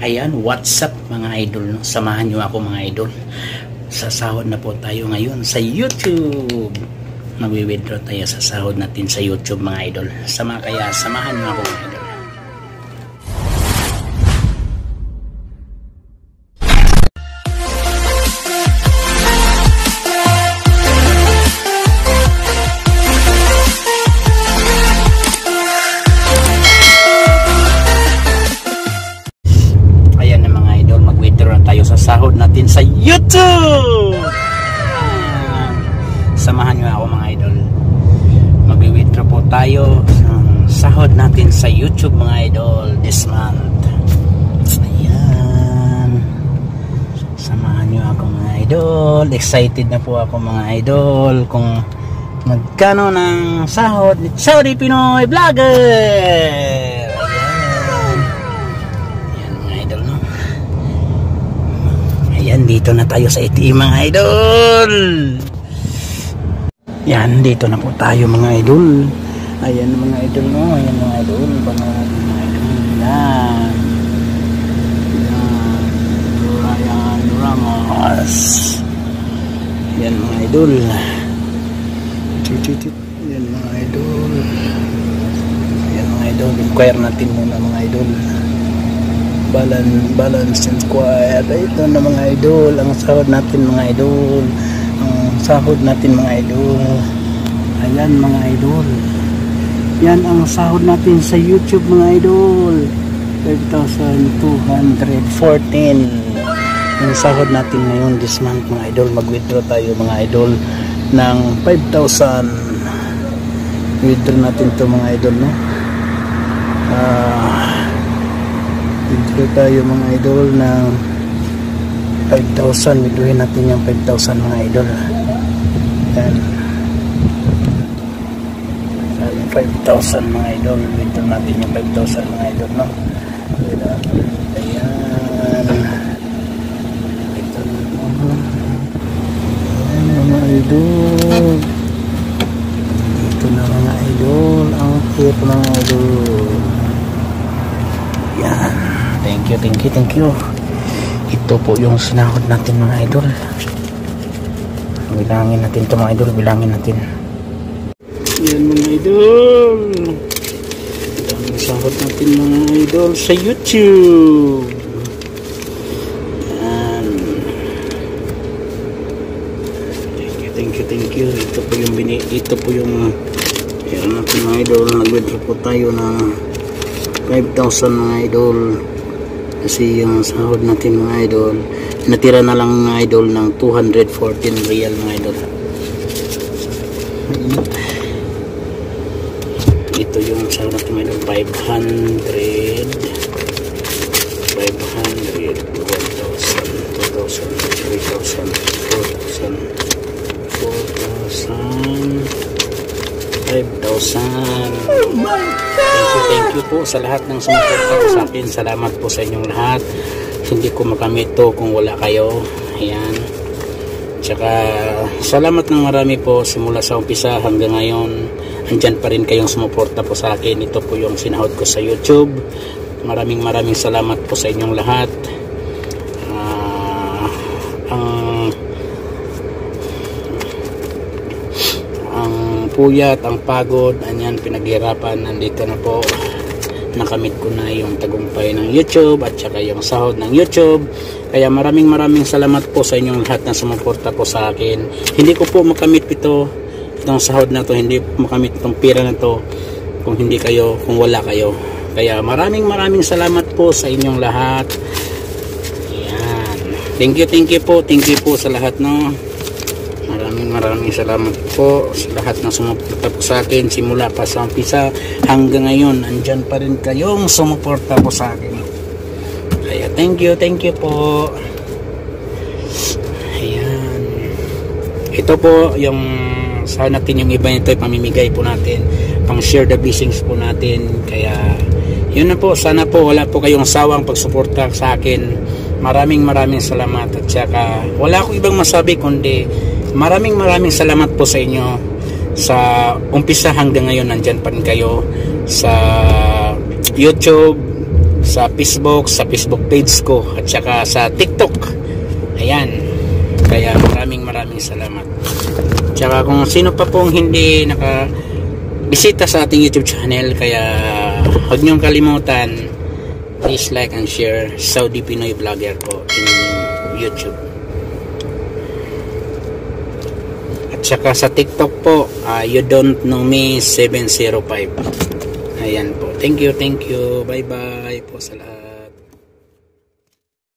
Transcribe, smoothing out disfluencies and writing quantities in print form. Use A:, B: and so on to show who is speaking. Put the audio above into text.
A: Ayan, what's up mga idol, no? Samahan nyo ako mga idol. Sasahod na po tayo ngayon sa YouTube. Magwi-withdraw tayo sa sahod natin sa YouTube mga idol. Kaya samahan nyo ako mga idol. Sahod natin sa YouTube. Samahan nyo ako mga idol. Mag-withdraw po tayo ng sahod natin sa YouTube mga idol this month. Ayan. Samahan nyo ako mga idol. Excited na po ako mga idol kung magkano ng sahod ni Saudi Pinoy Vlogger. Yan, dito na tayo sa ATM mga idol. Yan, dito na po tayo mga idol. Ayan mga idol, no? Ayan mga idol. Panood mga idol. Yan. Ryan Ramos. Yan mga idol. Yan mga idol. Yan mga idol. Inquire natin muna mga idol. Balance inquiry. Ito na mga idol, ang sahod natin mga idol, ang sahod natin mga idol. Ayan mga idol, yan ang sahod natin sa YouTube mga idol. 5,214 ang sahod natin ngayon this month mga idol. Mag-withdraw tayo mga idol ng 5,000. Withdraw natin to mga idol, no? Withdraw tayo mga idol ng 5,000. Withdrawin natin yung 5,000 mga idol. Yan. 5,000 mga idol. Withdraw natin yung 5,000 mga idol, no? Ayan. Ito na. Ayan mga idol. Ito na mga idol. Ang cute mga idol. Yan. Thank you. Ito po yung sinahod natin mga idol. Bilangin natin ito mga idol. Bilangin natin. Yan mga idol. Ito ang sahod natin mga idol sa YouTube. Yan. Thank you. Ito po yung yan natin mga idol. Nag-withdraw po tayo na 5,000 mga idol. Kasi yung sahod natin mga idol, natira na lang mga idol ng 214 real mga idol. Ito yung sahod natin mga idol, 500, 1,000, 2,000, 3,000, 4,000, 5,000. Thank you po sa lahat ng sumuporta sa akin. Salamat po sa inyong lahat. Hindi ko makamit to kung wala kayo. Ayan. Tsaka salamat ng marami po simula sa umpisa hanggang ngayon. Andyan pa rin kayong sumuporta po sa akin. Ito po yung sinahod ko sa YouTube. Maraming salamat po sa inyong lahat. Puyat, ang pagod, anyan, pinaghirapan, nandito na po. Nakamit ko na yung tagumpay ng YouTube at saka yung sahod ng YouTube. Kaya maraming salamat po sa inyong lahat na sumuporta po sa akin. Hindi ko po makamit itong sahod na to, hindi po makamit itong pira na to kung wala kayo. Kaya maraming salamat po sa inyong lahat. Ayan. Thank you po sa lahat, no. Maraming salamat po sa lahat ng sumuporta po sa akin simula pa sa umpisa hanggang ngayon. Andyan pa rin kayong sumuporta po sa akin. Kaya thank you po. Ayan. Ito po yung sa natin, yung iba nito pamimigay po natin, pang share the blessings po natin. Kaya yun na po, sana po wala po kayong sawang pagsuporta sa akin. Maraming salamat at saka wala akong ibang masabi kundi maraming salamat po sa inyo. Sa umpisa hanggang ngayon nandyan pa rin kayo sa YouTube, sa Facebook page ko, at saka sa TikTok. Ayan, kaya maraming salamat. Tsaka kung sino pa pong hindi bisita sa ating YouTube channel, kaya huwag niyong kalimutan, please like and share Saudi Pinoy Vlogger po in YouTube. At saka sa TikTok po, You Don't Know Me 705. Ayan po. Thank you. Bye bye po sa lahat.